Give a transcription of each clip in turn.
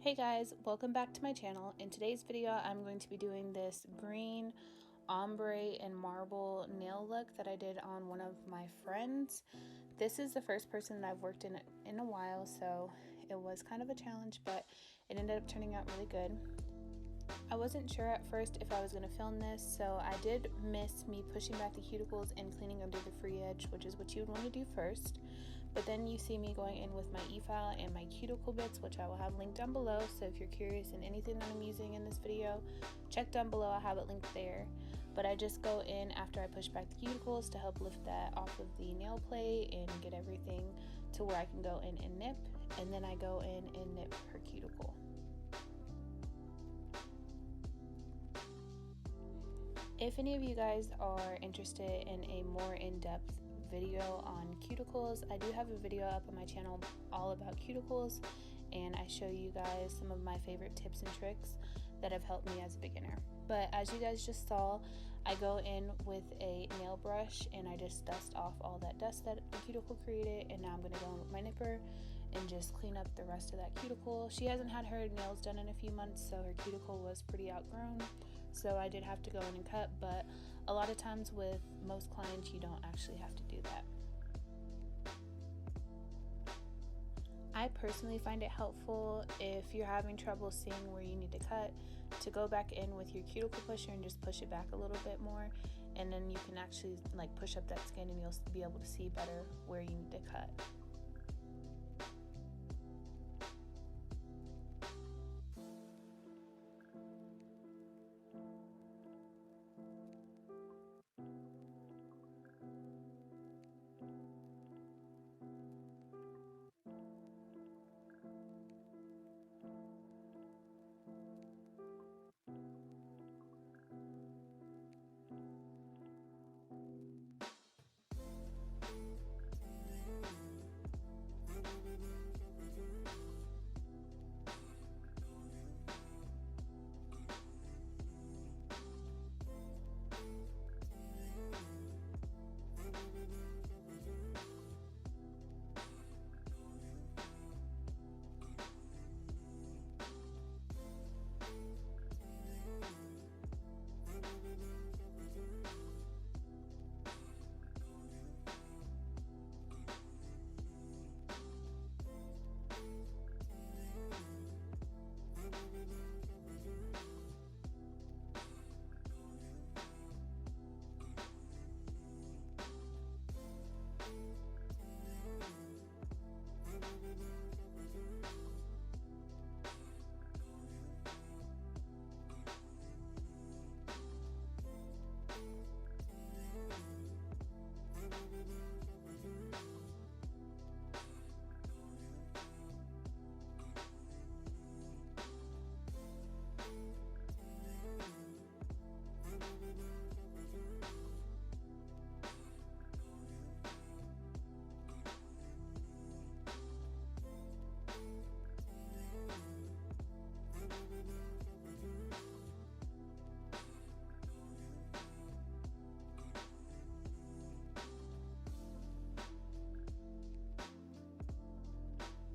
Hey guys, welcome back to my channel. In today's video, I'm going to be doing this green ombre and marble nail look that I did on one of my friends. This is the first person that I've worked in a while, so it was kind of a challenge, but it ended up turning out really good. I wasn't sure at first if I was going to film this, so I did miss me pushing back the cuticles and cleaning under the free edge, which is what you would want to do first. But then you see me going in with my e-file and my cuticle bits, which I will have linked down below. So if you're curious in anything that I'm using in this video, check down below, I'll have it linked there. But I just go in after I push back the cuticles to help lift that off of the nail plate and get everything to where I can go in and nip. And then I go in and nip her cuticle. If any of you guys are interested in a more in-depth video on cuticles, I do have a video up on my channel all about cuticles, and I show you guys some of my favorite tips and tricks that have helped me as a beginner. But as you guys just saw, I go in with a nail brush and I just dust off all that dust that the cuticle created, and now I'm going to go in with my nipper and just clean up the rest of that cuticle. She hasn't had her nails done in a few months, so her cuticle was pretty outgrown, so I did have to go in and cut, but a lot of times with most clients you don't actually have to do that. I personally find it helpful if you're having trouble seeing where you need to cut to go back in with your cuticle pusher and just push it back a little bit more, and then you can actually like push up that skin and you'll be able to see better where you need to cut.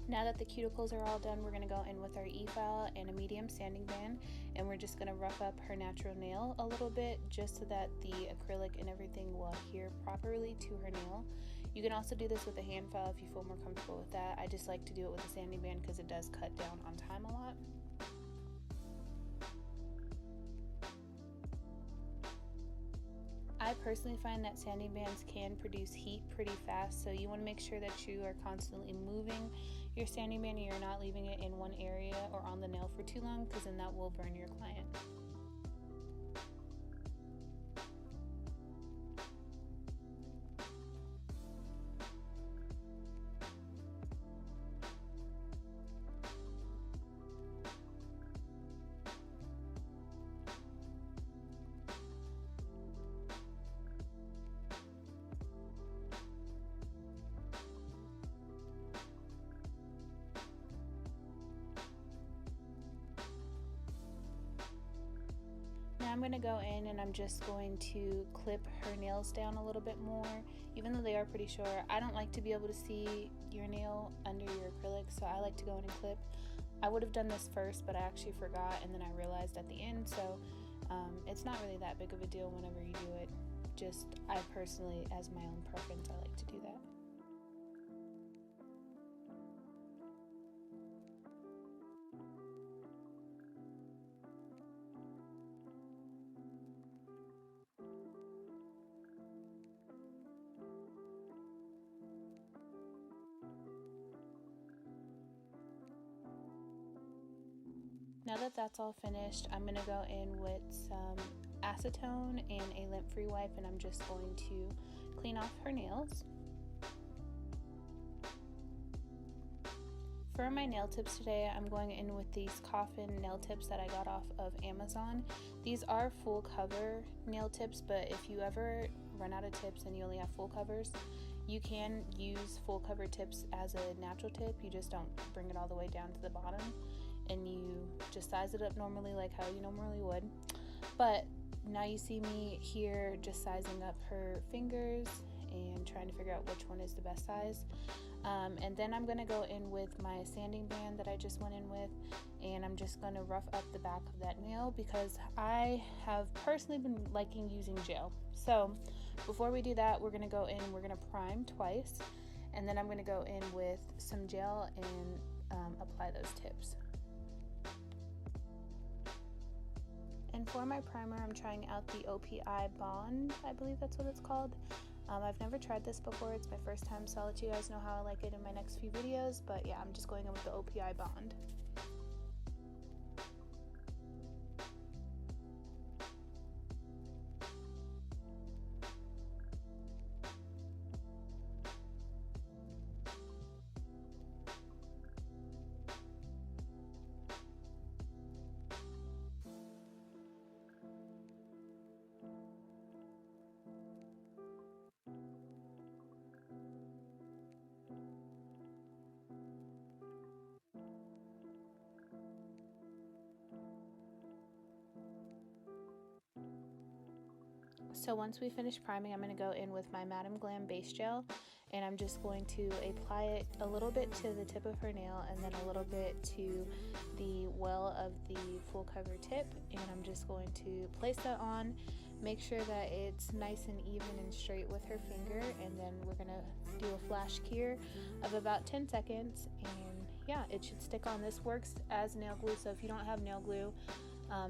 Now that the cuticles are all done, we're going to go in with our e-file and a medium sanding band, and we're just going to rough up her natural nail a little bit just so that the acrylic and everything will adhere properly to her nail. You can also do this with a hand file if you feel more comfortable with that. I just like to do it with a sanding band because it does cut down on time a lot. I personally find that sanding bands can produce heat pretty fast, so you want to make sure that you are constantly moving your sanding band and you're not leaving it in one area or on the nail for too long, because then that will burn your client. I'm going to go in and I'm just going to clip her nails down a little bit more, even though they are pretty short. I don't like to be able to see your nail under your acrylic, so I like to go in and clip I would have done this first, but I actually forgot, and then I realized at the end, so it's not really that big of a deal whenever you do it. Just, I personally, as my own preference, I like to do that. Now that that's all finished, I'm going to go in with some acetone and a lint-free wipe, and I'm just going to clean off her nails. For my nail tips today, I'm going in with these coffin nail tips that I got off of Amazon. These are full cover nail tips, but if you ever run out of tips and you only have full covers, you can use full cover tips as a natural tip. You just don't bring it all the way down to the bottom, and you just size it up normally like how you normally would. But now you see me here just sizing up her fingers and trying to figure out which one is the best size. And then I'm going to go in with my sanding band that I just went in with, and I'm just going to rough up the back of that nail because I have personally been liking using gel. So before we do that, we're going to go in, we're going to prime twice, and then I'm going to go in with some gel and apply those tips. And for my primer, I'm trying out the OPI Bond, I believe that's what it's called. I've never tried this before, it's my first time, so I'll let you guys know how I like it in my next few videos, but yeah, I'm just going in with the OPI Bond. So once we finish priming, I'm going to go in with my Madam Glam base gel, and I'm just going to apply it a little bit to the tip of her nail and then a little bit to the well of the full cover tip, and I'm just going to place that on, make sure that it's nice and even and straight with her finger, and then we're going to do a flash cure of about 10 seconds, and yeah, it should stick on. This works as nail glue, so if you don't have nail glue,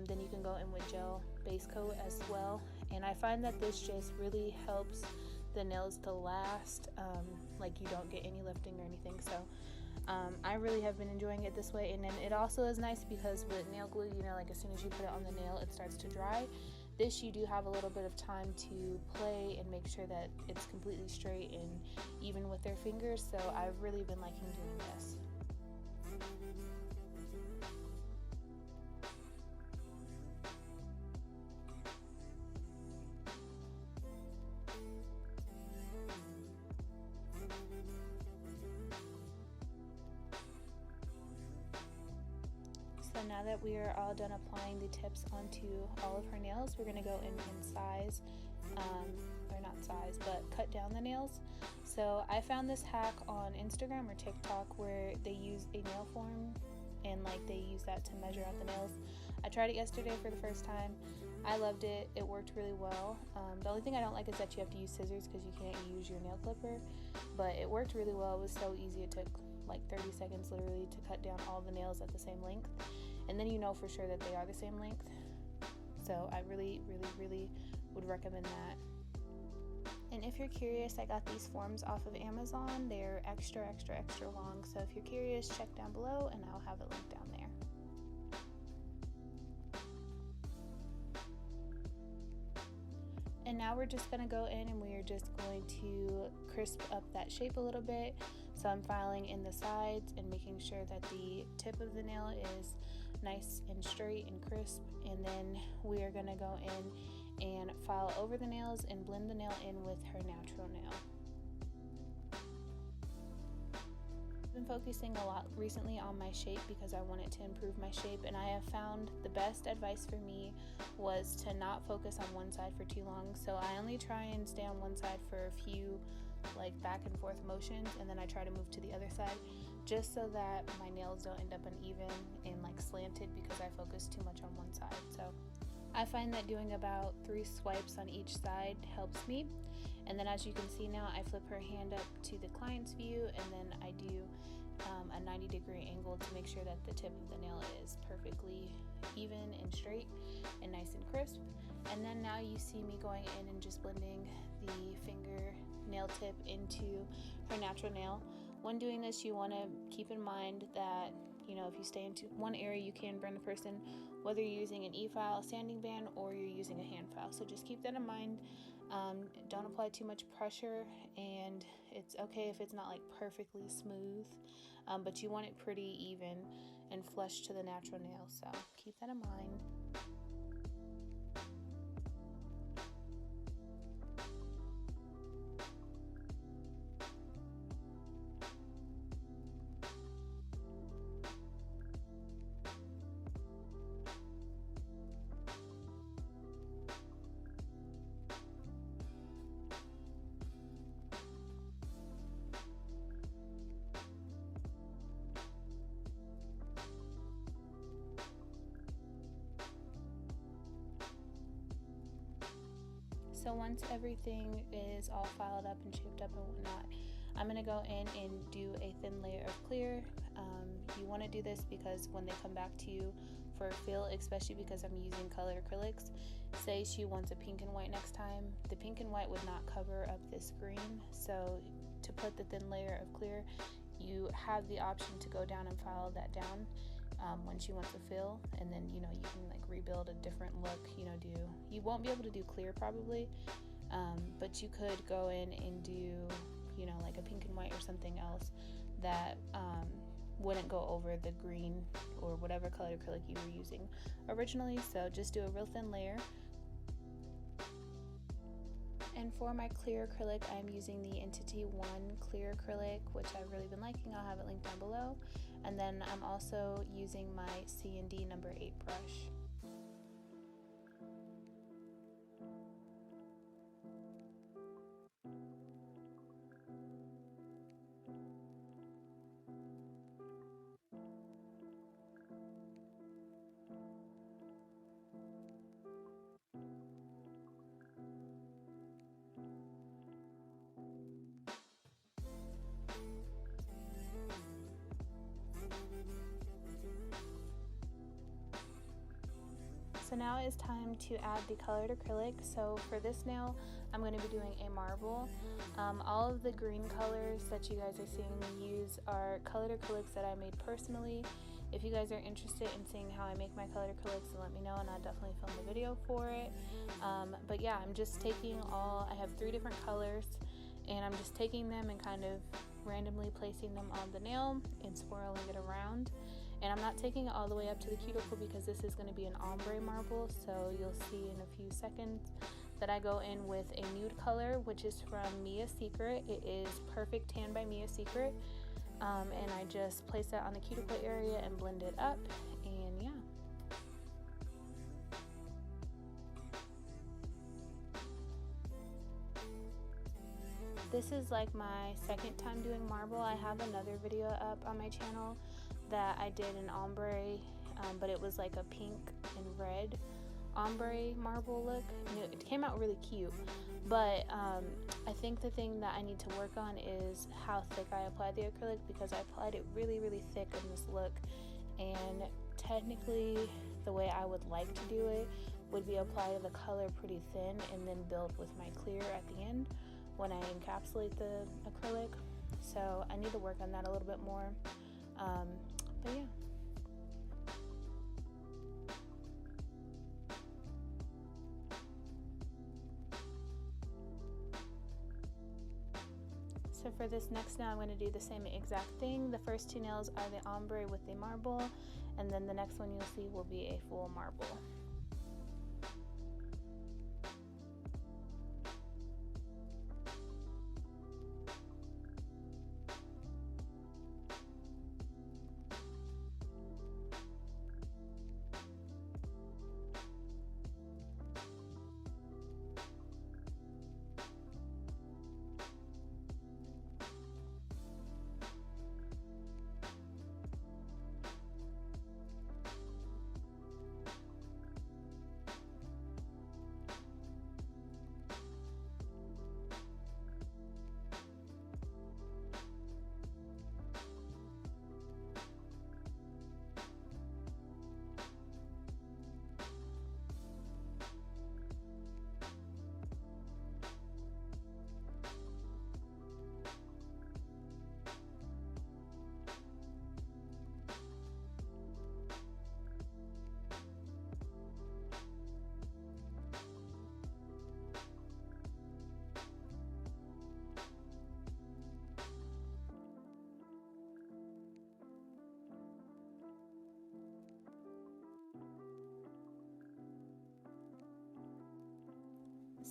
then you can go in with gel base coat as well. And I find that this just really helps the nails to last, like you don't get any lifting or anything. So I really have been enjoying it this way. And then it also is nice because with nail glue, you know, like as soon as you put it on the nail, it starts to dry. This, you do have a little bit of time to play and make sure that it's completely straight and even with their fingers. So I've really been liking doing this. So now that we are all done applying the tips onto all of her nails, we're going to go in and size, or not size, but cut down the nails. So I found this hack on Instagram or TikTok where they use a nail form and like they use that to measure out the nails. I tried it yesterday for the first time. I loved it. It worked really well. The only thing I don't like is that you have to use scissors because you can't use your nail clipper, but it worked really well. It was so easy. It took like 30 seconds literally to cut down all the nails at the same length, and then you know for sure that they are the same length. So I really would recommend that. And if you're curious, I got these forms off of Amazon. They're extra long, so if you're curious, check down below and I'll have it linked down there. And now we're just going to go in and we are just going to crisp up that shape a little bit. So I'm filing in the sides and making sure that the tip of the nail is nice and straight and crisp. And then we are going to go in and file over the nails and blend the nail in with her natural nail. I've been focusing a lot recently on my shape because I wanted to improve my shape, and I have found the best advice for me was to not focus on one side for too long. So I only try and stay on one side for a few like back and forth motions, and then I try to move to the other side just so that my nails don't end up uneven and like slanted because I focus too much on one side. So I find that doing about 3 swipes on each side helps me. And then as you can see now, I flip her hand up to the client's view, and then I do a 90-degree angle to make sure that the tip of the nail is perfectly even and straight and nice and crisp. And then now you see me going in and just blending the finger nail tip into her natural nail. When doing this, you want to keep in mind that, you know, if you stay into one area, you can burn the person, whether you're using an e-file sanding band or you're using a hand file. So just keep that in mind. Don't apply too much pressure, and it's okay if it's not like perfectly smooth, but you want it pretty even and flush to the natural nail, so keep that in mind. So once everything is all filed up and shaped up and whatnot, I'm going to go in and do a thin layer of clear. You want to do this because when they come back to you for a fill, especially because I'm using colored acrylics, say she wants a pink and white next time, the pink and white would not cover up this green. So to put the thin layer of clear, you have the option to go down and file that down when she wants a fill, and then, you know, you can like rebuild a different look. You know, you won't be able to do clear probably, but you could go in and do, you know, like a pink and white or something else that wouldn't go over the green or whatever colored acrylic you were using originally. So just do a real thin layer. And for my clear acrylic, I'm using the Entity 1 clear acrylic, which I've really been liking. I'll have it linked down below. And then I'm also using my C&D number 8 brush. So now it's time to add the colored acrylic. So for this nail, I'm going to be doing a marble. All of the green colors that you guys are seeing me use are colored acrylics that I made personally. If you guys are interested in seeing how I make my colored acrylics, then let me know and I'll definitely film a video for it. But yeah, I'm just taking I have 3 different colors, and I'm just taking them and kind of randomly placing them on the nail and swirling it around. And I'm not taking it all the way up to the cuticle because this is going to be an ombre marble, so you'll see in a few seconds that I go in with a nude color, which is from Mia Secret. It is Perfect Tan by Mia Secret, and I just place that on the cuticle area and blend it up, and yeah. This is like my second time doing marble. I have another video up on my channel that I did an ombre, but it was like a pink and red ombre marble look, and it came out really cute. But I think the thing that I need to work on is how thick I apply the acrylic, because I applied it really thick in this look, and technically the way I would like to do it would be apply the color pretty thin and then build with my clear at the end when I encapsulate the acrylic. So I need to work on that a little bit more. But yeah. So for this next nail, I'm going to do the same exact thing. The first 2 nails are the ombre with the marble, and then the next one you'll see will be a full marble.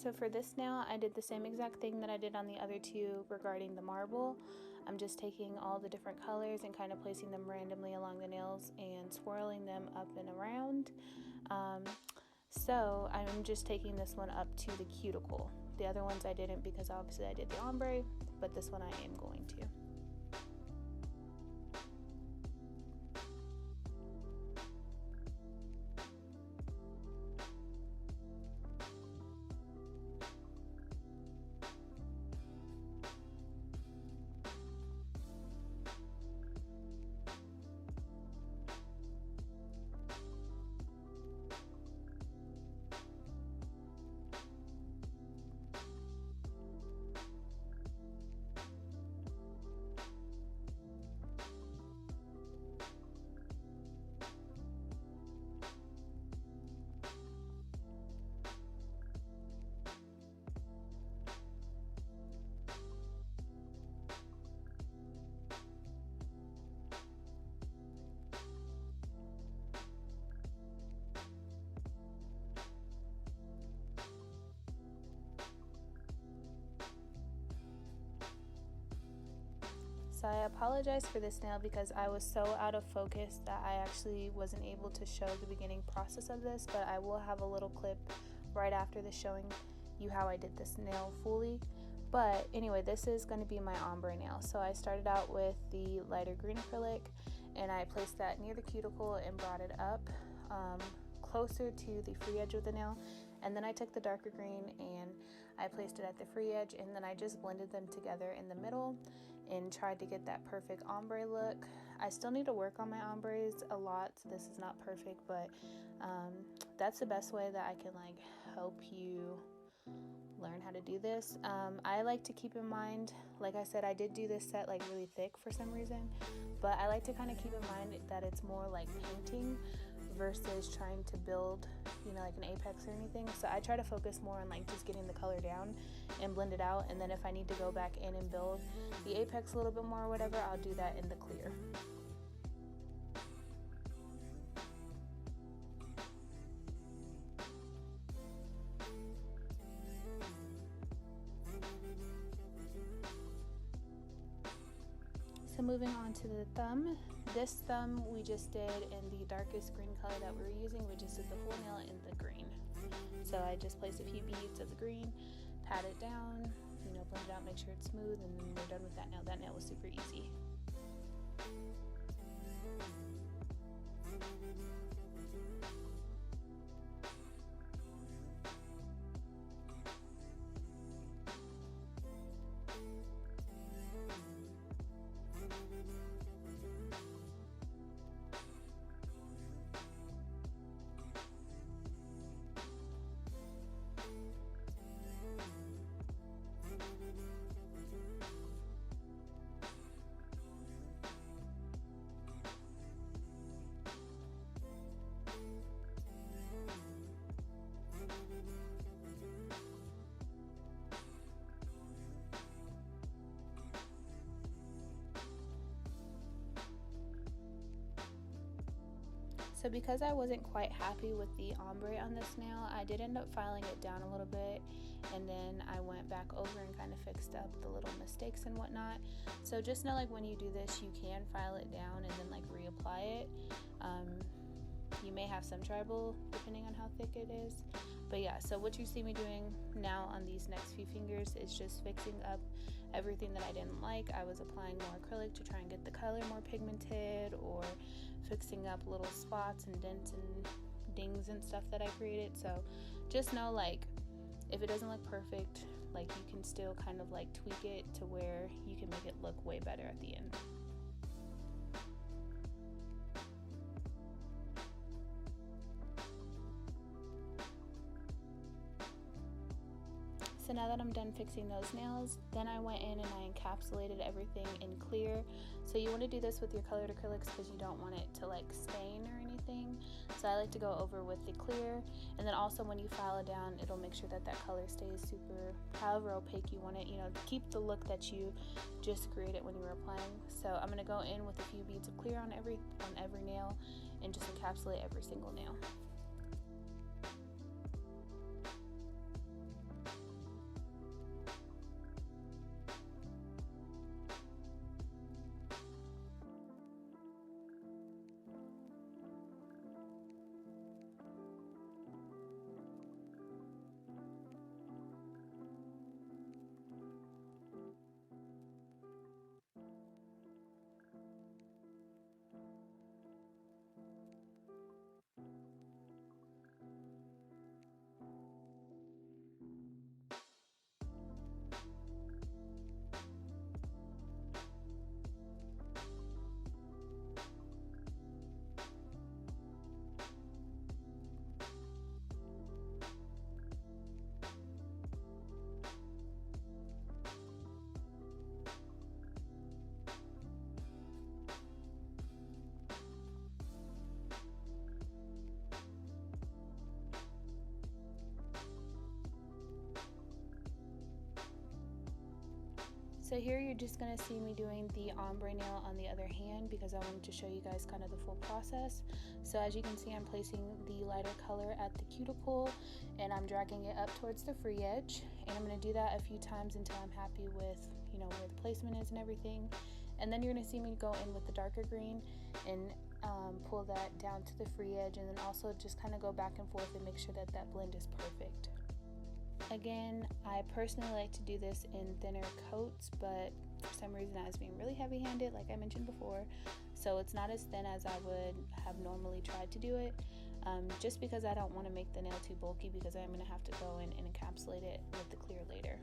So for this nail, I did the same exact thing that I did on the other two regarding the marble. I'm just taking all the different colors and kind of placing them randomly along the nails and swirling them up and around. So I'm just taking this one up to the cuticle. The other ones I didn't because obviously I did the ombre, but this one I am going to. So I apologize for this nail because I was so out of focus that I actually wasn't able to show the beginning process of this, but I will have a little clip right after this showing you how I did this nail fully. But anyway, this is going to be my ombre nail. So I started out with the lighter green acrylic and I placed that near the cuticle and brought it up closer to the free edge of the nail. And then I took the darker green and I placed it at the free edge, and then I just blended them together in the middle and tried to get that perfect ombre look. I still need to work on my ombres a lot, so this is not perfect, but that's the best way that I can like help you learn how to do this. I like to keep in mind, like I said, I did do this set like really thick for some reason, but I like to kind of keep in mind that it's more like painting versus trying to build, you know, like an apex or anything. So I try to focus more on like just getting the color down and blend it out, and then if I need to go back in and build the apex a little bit more or whatever, I'll do that in the clear. So moving on to the thumb. This thumb we just did in the darkest green color that we were using. We just did the whole nail in the green. So I just placed a few beads of the green, pat it down, you know, blend it out, make sure it's smooth, and then we're done with that nail. That nail was super easy. So because I wasn't quite happy with the ombre on this nail, I did end up filing it down a little bit, and then I went back over and kind of fixed up the little mistakes and whatnot. So just know, like, when you do this, you can file it down and then like reapply it. You may have some trouble depending on how thick it is, but yeah, so what you see me doing now on these next few fingers is just fixing up everything that I didn't like. I was applying more acrylic to try and get the color more pigmented, or fixing up little spots and dents and dings and stuff that I created. So just know, like, if it doesn't look perfect, like, you can still kind of like tweak it to where you can make it look way better at the end. So now that I'm done fixing those nails, then I went in and I encapsulated everything in clear. So you want to do this with your colored acrylics because you don't want it to like stain or anything. So I like to go over with the clear, and then also when you file it down, it'll make sure that that color stays super, however opaque you want it, you know, keep the look that you just created when you were applying. So I'm going to go in with a few beads of clear on every nail and just encapsulate every single nail. So here you're just going to see me doing the ombre nail on the other hand because I wanted to show you guys kind of the full process. So as you can see, I'm placing the lighter color at the cuticle and I'm dragging it up towards the free edge, and I'm going to do that a few times until I'm happy with, you know, where the placement is and everything. And then you're going to see me go in with the darker green and pull that down to the free edge, and then also just kind of go back and forth and make sure that that blend is perfect. Again, I personally like to do this in thinner coats, but for some reason I was being really heavy-handed like I mentioned before, so it's not as thin as I would have normally tried to do it, just because I don't want to make the nail too bulky, because I'm going to have to go in and encapsulate it with the clear later.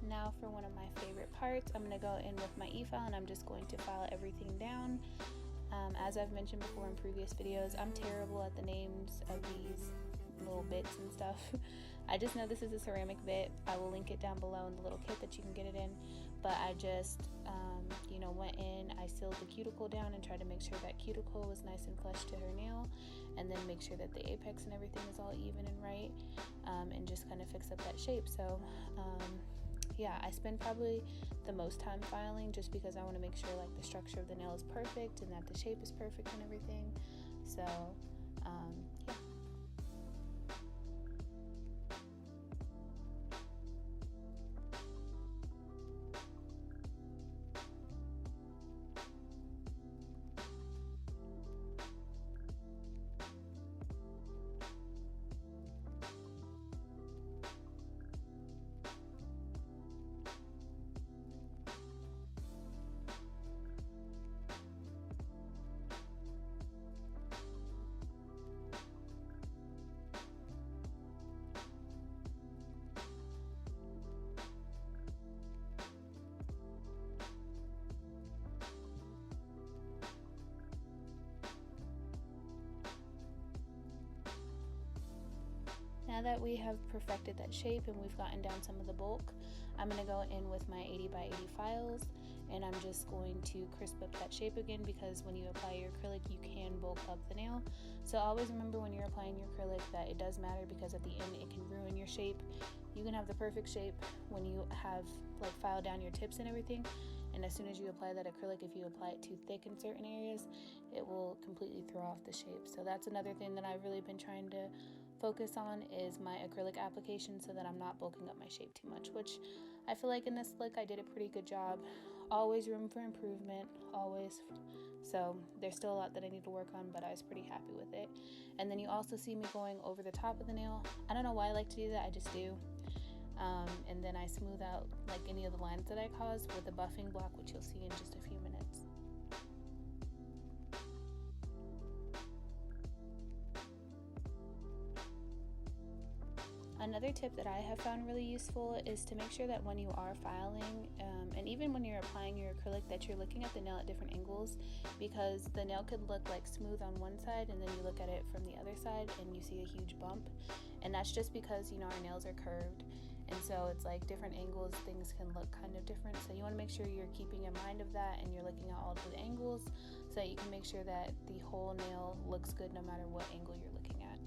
Now for one of my favorite parts, I'm going to go in with my e-file and I'm just going to file everything down. As I've mentioned before in previous videos, I'm terrible at the names of these little bits and stuff. I just know this is a ceramic bit. I will link it down below in the little kit that you can get it in. But I just, you know, went in, I sealed the cuticle down and tried to make sure that cuticle was nice and flush to her nail, and then make sure that the apex and everything is all even and right, and just kind of fix up that shape. So yeah, I spend probably the most time filing just because I want to make sure like the structure of the nail is perfect and that the shape is perfect and everything. So yeah. Now that we have perfected that shape and we've gotten down some of the bulk, I'm going to go in with my 80x80 files and I'm just going to crisp up that shape again, because when you apply your acrylic you can bulk up the nail. So always remember when you're applying your acrylic that it does matter, because at the end it can ruin your shape. You can have the perfect shape when you have like filed down your tips and everything, and as soon as you apply that acrylic, if you apply it too thick in certain areas, it will completely throw off the shape. So that's another thing that I've really been trying to focus on, is my acrylic application, so that I'm not bulking up my shape too much, which I feel like in this look I did a pretty good job. Always room for improvement, always. So there's still a lot that I need to work on, but I was pretty happy with it. And then you also see me going over the top of the nail. I don't know why I like to do that, I just do. And then I smooth out like any of the lines that I caused with a buffing block, which you'll see in just a few minutes. Another tip that I have found really useful is to make sure that when you are filing, and even when you're applying your acrylic, that you're looking at the nail at different angles, because the nail could look like smooth on one side and then you look at it from the other side and you see a huge bump, and that's just because, you know, our nails are curved, and so it's like different angles, things can look kind of different. So you want to make sure you're keeping in mind of that and you're looking at all of the angles so that you can make sure that the whole nail looks good no matter what angle you're looking at.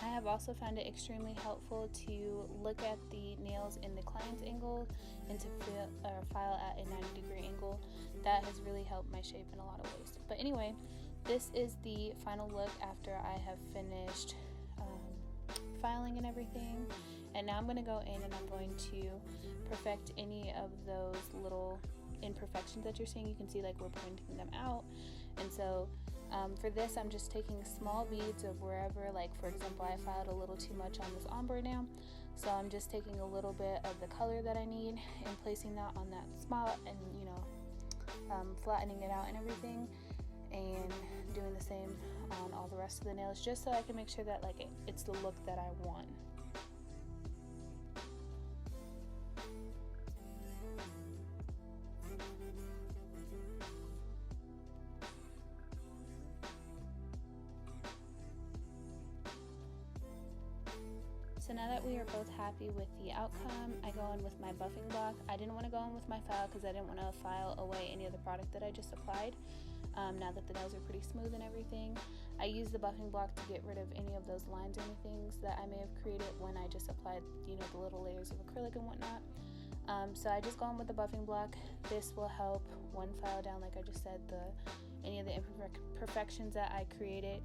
I have also found it extremely helpful to look at the nails in the client's angle and to file at a 90-degree angle. That has really helped my shape in a lot of ways. But anyway, this is the final look after I have finished filing and everything. And now I'm going to go in and I'm going to perfect any of those little imperfections that you're seeing. You can see like we're pointing them out. And so for this, I'm just taking small beads of wherever, like for example, I filed a little too much on this ombre nail, so I'm just taking a little bit of the color that I need and placing that on that spot, and you know, flattening it out and everything, and doing the same on all the rest of the nails, just so I can make sure that like it's the look that I want. So now that we are both happy with the outcome, I go in with my buffing block. I didn't want to go in with my file because I didn't want to file away any of the product that I just applied. Now that the nails are pretty smooth and everything, I use the buffing block to get rid of any of those lines or anything that I may have created when I just applied, you know, the little layers of acrylic and whatnot. So I just go in with the buffing block. This will help one file down, like I just said, any of the imperfections that I created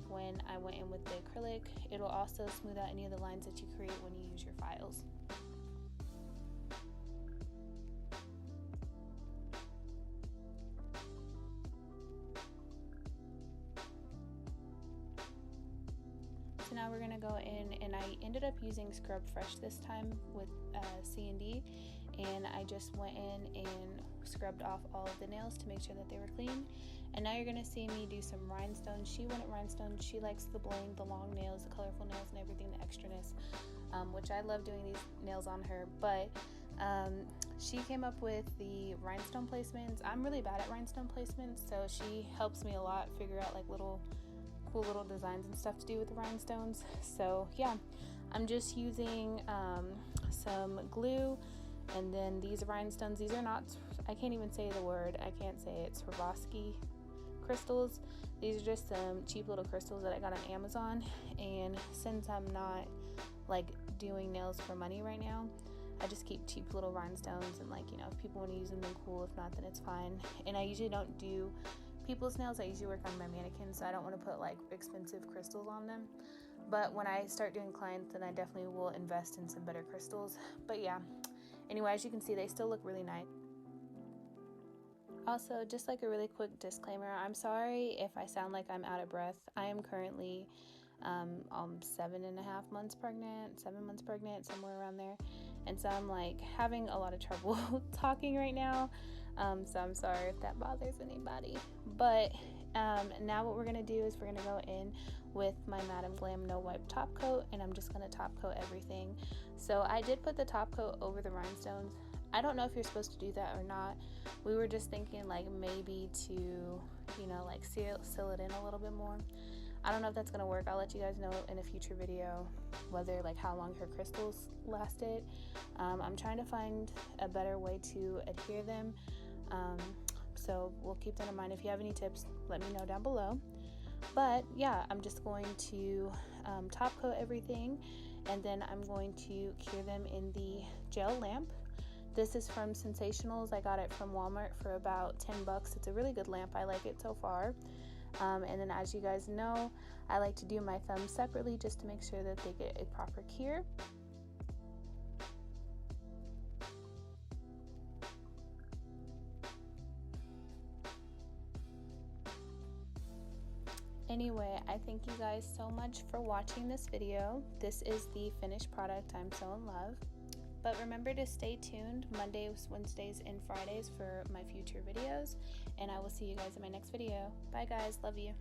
when I went in with the acrylic. It'll also smooth out any of the lines that you create when you use your files. So now we're going to go in, and I ended up using Scrub Fresh this time with C&D, and I just went in and scrubbed off all of the nails to make sure that they were clean. And now you're going to see me do some rhinestones. She wanted rhinestones. She likes the bling, the long nails, the colorful nails, and everything, the extraness, which I love doing these nails on her. But she came up with the rhinestone placements. I'm really bad at rhinestone placements, so she helps me a lot figure out like cool little designs and stuff to do with the rhinestones. So yeah, I'm just using some glue, and then these rhinestones. These are not, I can't even say the word. I can't say it. Swarovski crystals. These are just some cheap little crystals that I got on Amazon, and since I'm not like doing nails for money right now, I just keep cheap little rhinestones, and like, you know, if people want to use them, then cool. If not, then it's fine. And I usually don't do people's nails. I usually work on my mannequins, so I don't want to put like expensive crystals on them. But when I start doing clients, then I definitely will invest in some better crystals. But yeah, anyway, as you can see, they still look really nice. Also, just like a really quick disclaimer, I'm sorry if I sound like I'm out of breath. I am currently I'm 7.5 months pregnant, 7 months pregnant, somewhere around there. And so I'm like having a lot of trouble talking right now. So I'm sorry if that bothers anybody. But now what we're going to do is we're going to go in with my Madam Glam No Wipe top coat, and I'm just going to top coat everything. So I did put the top coat over the rhinestones. I don't know if you're supposed to do that or not. We were just thinking like maybe to, you know, like seal it in a little bit more. I don't know if that's going to work. I'll let you guys know in a future video whether like how long her crystals lasted. I'm trying to find a better way to adhere them. So we'll keep that in mind. If you have any tips, let me know down below. But yeah, I'm just going to top coat everything, and then I'm going to cure them in the gel lamp. This is from Sensationals. I got it from Walmart for about 10 bucks. It's a really good lamp. I like it so far. And then as you guys know, I like to do my thumbs separately just to make sure that they get a proper cure. Anyway, I thank you guys so much for watching this video. This is the finished product. I'm so in love. But remember to stay tuned Mondays, Wednesdays, and Fridays for my future videos. And I will see you guys in my next video. Bye guys, love you.